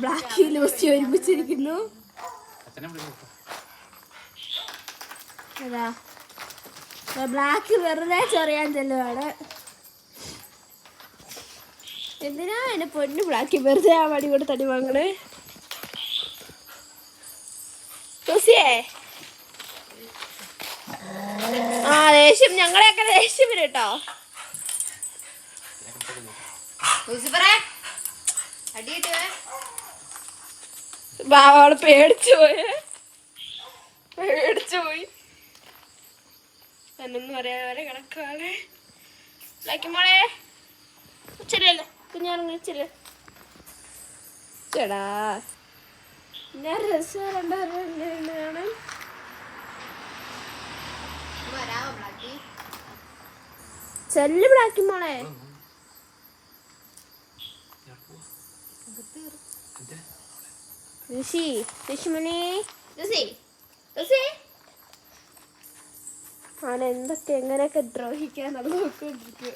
ബ്ലാക്കി Lucy ഒരുമിച്ചിരിക്കുന്നു. അതാ black വെറുതെ ചൊറിയാൻ ചെല്ലുവാണ്. എന്തിനാ എന്നെ പൊന്നു ബ്ലാക്കി വെറുതെ ആ വടി കൂടെ തടി വാങ്ങണേ? ലൂസിയേ ആ ദേഷ്യം ഞങ്ങളെയൊക്കെ ദേഷ്യം വരും കേട്ടോ. ബാവള് പേടിച്ചു പോയി എന്നൊന്നും പറയാതെ വരെ കിടക്കാതെ. മോളെ ഉച്ചല്ലേ കുഞ്ഞാറങ്ങിച്ചില്ല ചേടാ ഞാൻ രസം കാണാൻ. ചെല്ല് ബ്ലാക്കി മോളെ. അവൻ എന്തൊക്കെ എങ്ങനെയൊക്കെ ദ്രോഹിക്കാന്നുള്ളത് നോക്കിക്കൊണ്ടിരിക്കുക.